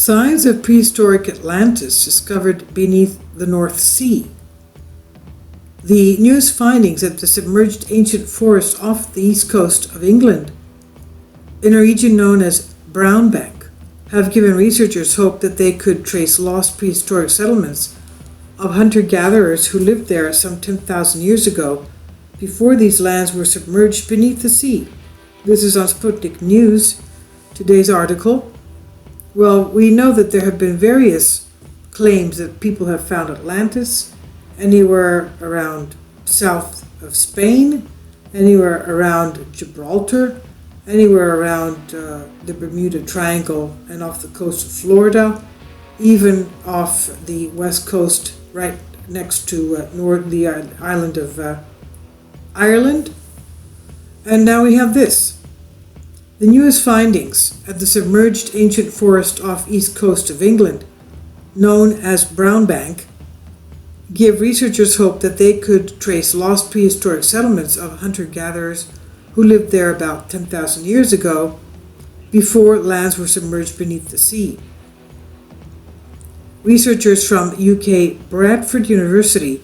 Signs of prehistoric Atlantis discovered beneath the North Sea. The newest findings at the submerged ancient forest off the east coast of England, in a region known as Brownbank, have given researchers hope that they could trace lost prehistoric settlements of hunter-gatherers who lived there some 10,000 years ago, before these lands were submerged beneath the sea. This is on Sputnik News, today's article. Well, we know that there have been various claims that people have found Atlantis anywhere around south of Spain, anywhere around Gibraltar, anywhere around the Bermuda Triangle and off the coast of Florida, even off the west coast right next to the island of Ireland. And now we have this. The newest findings at the submerged ancient forest off east coast of England, known as Brownbank, give researchers hope that they could trace lost prehistoric settlements of hunter-gatherers who lived there about 10,000 years ago, before lands were submerged beneath the sea. Researchers from UK Bradford University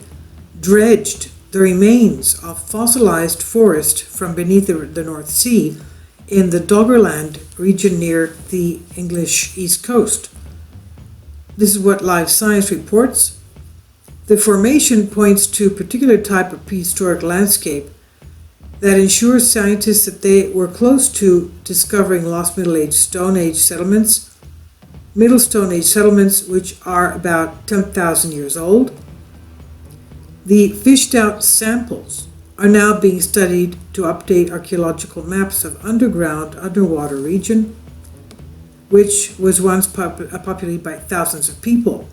dredged the remains of fossilized forest from beneath the North Sea in the Doggerland region near the English East Coast. This is what Live Science reports. The formation points to a particular type of prehistoric landscape that ensures scientists that they were close to discovering lost Middle Age Stone Age settlements, Middle Stone Age settlements which are about 10,000 years old. The fished out samples are now being studied to update archaeological maps of underwater region, which was once populated by thousands of people.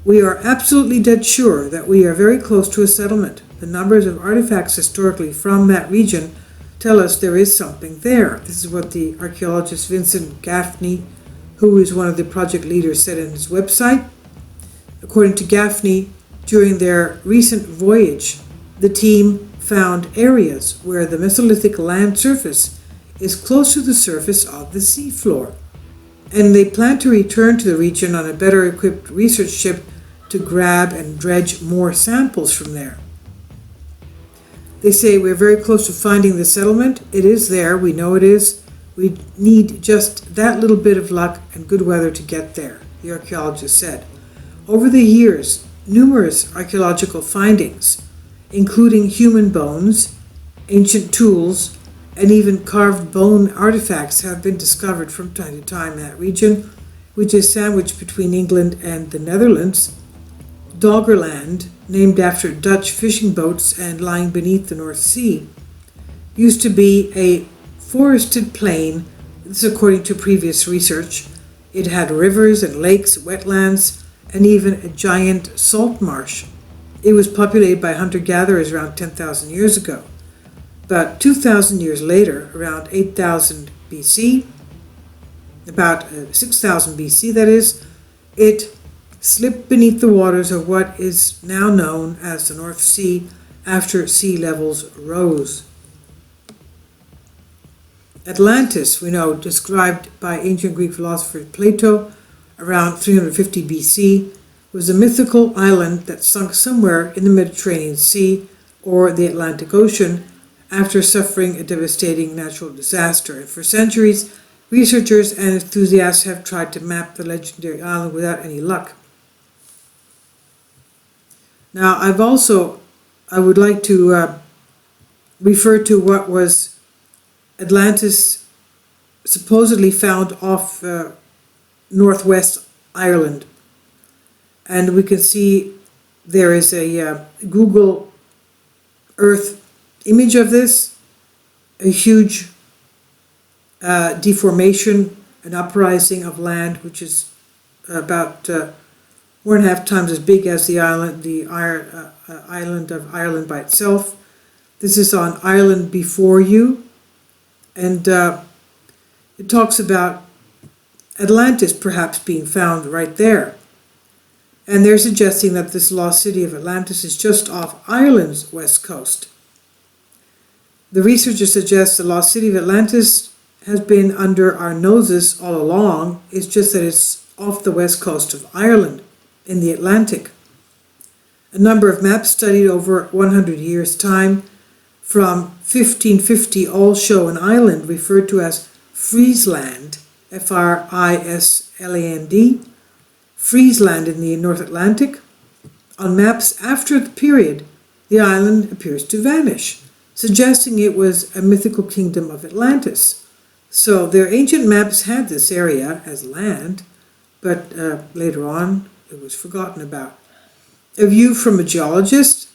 We are absolutely dead sure that we are very close to a settlement. The numbers of artifacts historically from that region tell us there is something there. This is what the archaeologist Vincent Gaffney, who is one of the project leaders, said in his website. According to Gaffney, during their recent voyage, the team found areas where the Mesolithic land surface is close to the surface of the seafloor, and they plan to return to the region on a better equipped research ship to grab and dredge more samples from there. They say we're very close to finding the settlement. It is there, we know it is. We need just that little bit of luck and good weather to get there, the archaeologist said. Over the years, numerous archaeological findings, including human bones, ancient tools, and even carved bone artifacts, have been discovered from time to time in that region, which is sandwiched between England and the Netherlands. Doggerland, named after Dutch fishing boats and lying beneath the North Sea, used to be a forested plain. This is according to previous research. It had rivers and lakes, wetlands, and even a giant salt marsh. It was populated by hunter-gatherers around 10,000 years ago. About 2,000 years later, around 8,000 BC, about 6,000 BC that is, it slipped beneath the waters of what is now known as the North Sea after sea levels rose. Atlantis, we know, described by ancient Greek philosopher Plato around 350 BC, was a mythical island that sunk somewhere in the Mediterranean Sea or the Atlantic Ocean after suffering a devastating natural disaster. And for centuries, researchers and enthusiasts have tried to map the legendary island without any luck. Now, I would like to refer to what was Atlantis supposedly found off northwest Ireland. And we can see there is a Google Earth image of this, a huge deformation, an uprising of land, which is about 1.5 times as big as the island of Ireland by itself. This is on Ireland Before You, and it talks about Atlantis perhaps being found right there. And they're suggesting that this lost city of Atlantis is just off Ireland's west coast. The researchers suggest the lost city of Atlantis has been under our noses all along. It's just that it's off the west coast of Ireland in the Atlantic. A number of maps studied over 100 years' time from 1550 all show an island referred to as Friesland, Frisland, Friesland in the North Atlantic. On maps after the period, the island appears to vanish, suggesting it was a mythical kingdom of Atlantis. So their ancient maps had this area as land, but later on it was forgotten about. A view from a geologist.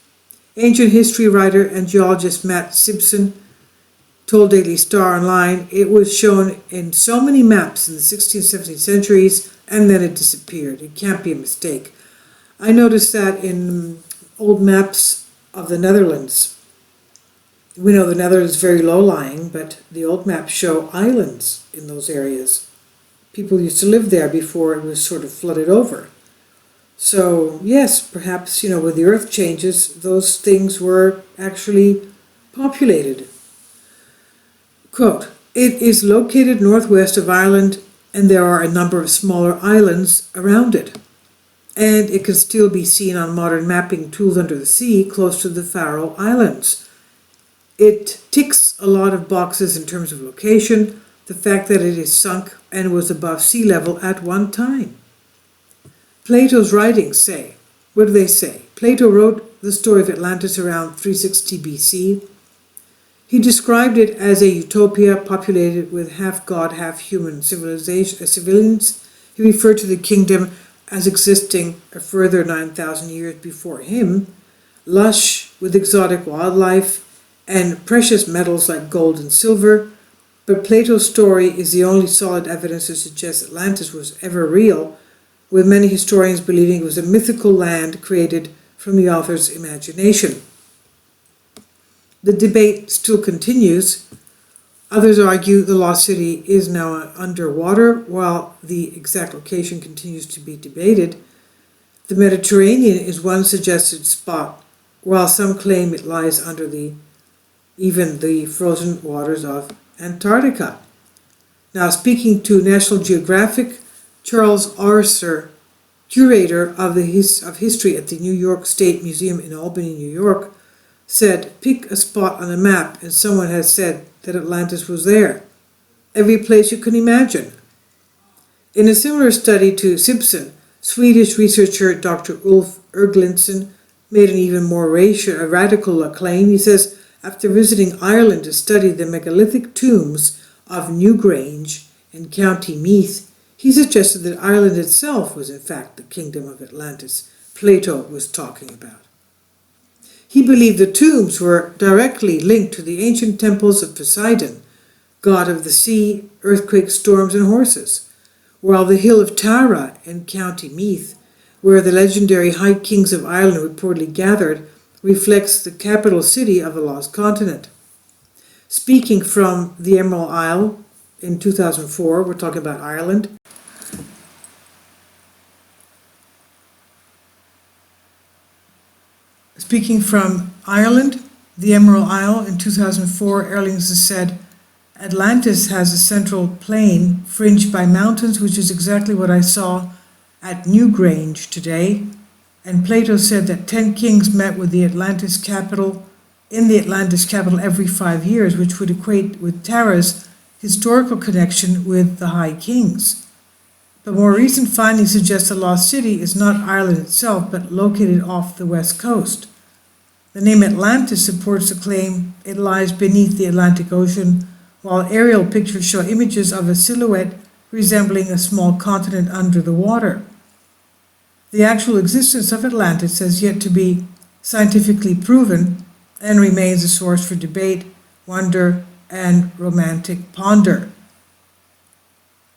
Ancient history writer and geologist Matt Simpson told Daily Star Online it was shown in so many maps in the 16th, 17th centuries and then it disappeared. It can't be a mistake. I noticed that in old maps of the Netherlands. We know the Netherlands is very low-lying, but the old maps show islands in those areas. People used to live there before it was sort of flooded over. So, yes, perhaps, with the earth changes, those things were actually populated. Quote, "It is located northwest of Ireland, and there are a number of smaller islands around it. And it can still be seen on modern mapping tools under the sea close to the Faroe Islands. It ticks a lot of boxes in terms of location, the fact that it is sunk and was above sea level at one time." Plato's writings say, what do they say? Plato wrote the story of Atlantis around 360 BC. He described it as a utopia populated with half-god, half-human civilians. He referred to the kingdom as existing a further 9,000 years before him, lush with exotic wildlife and precious metals like gold and silver. But Plato's story is the only solid evidence to suggest Atlantis was ever real, with many historians believing it was a mythical land created from the author's imagination. The debate still continues. Others argue the lost city is now underwater, while the exact location continues to be debated. The Mediterranean is one suggested spot, while some claim it lies under even the frozen waters of Antarctica. Now, speaking to National Geographic, Charles Arcer, curator of history at the New York State Museum in Albany, New York, said, "Pick a spot on a map and someone has said that Atlantis was there. Every place you can imagine." In a similar study to Simpson, Swedish researcher Dr. Ulf Erglinson made an even more radical claim. He says, after visiting Ireland to study the megalithic tombs of Newgrange in County Meath, he suggested that Ireland itself was in fact the kingdom of Atlantis Plato was talking about. He believed the tombs were directly linked to the ancient temples of Poseidon, god of the sea, earthquakes, storms, and horses, while the hill of Tara in County Meath, where the legendary high kings of Ireland reportedly gathered, reflects the capital city of the lost continent. Speaking from the Emerald Isle in 2004, we're talking about Ireland. Speaking from Ireland, the Emerald Isle in 2004, Erlingson said, "Atlantis has a central plain fringed by mountains, which is exactly what I saw at Newgrange today." And Plato said that 10 kings met with the Atlantis capital, in the Atlantis capital every 5 years, which would equate with Tara's historical connection with the High Kings. But more recent findings suggest the lost city is not Ireland itself, but located off the west coast. The name Atlantis supports the claim it lies beneath the Atlantic Ocean, while aerial pictures show images of a silhouette resembling a small continent under the water. The actual existence of Atlantis has yet to be scientifically proven and remains a source for debate, wonder, and romantic ponder.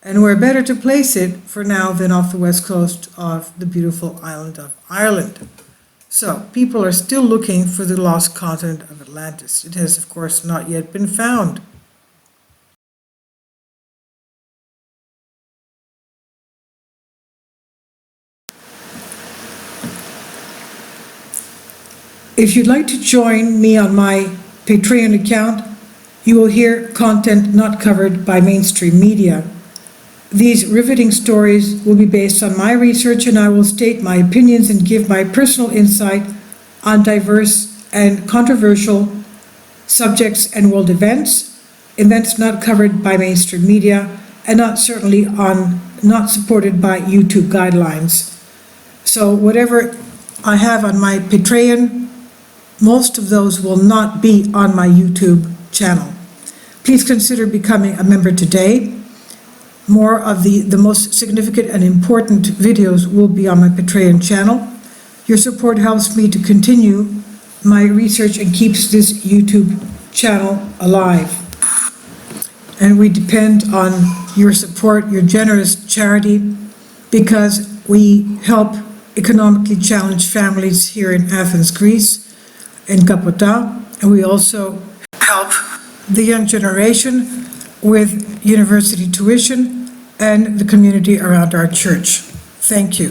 And where better to place it for now than off the west coast of the beautiful island of Ireland. So, people are still looking for the lost continent of Atlantis. It has, of course, not yet been found. If you'd like to join me on my Patreon account, You will hear content not covered by mainstream media. These riveting stories will be based on my research, and I will state my opinions and give my personal insight on diverse and controversial subjects and world events not covered by mainstream media, and not supported by YouTube guidelines. So whatever I have on my Patreon, most of those will not be on my YouTube channel. Please consider becoming a member today. More of the most significant and important videos will be on my Patreon channel. Your support helps me to continue my research and keeps this YouTube channel alive. And we depend on your support, your generous charity, because we help economically challenged families here in Athens, Greece, in Kapota, and we also help the young generation with university tuition and the community around our church. Thank you.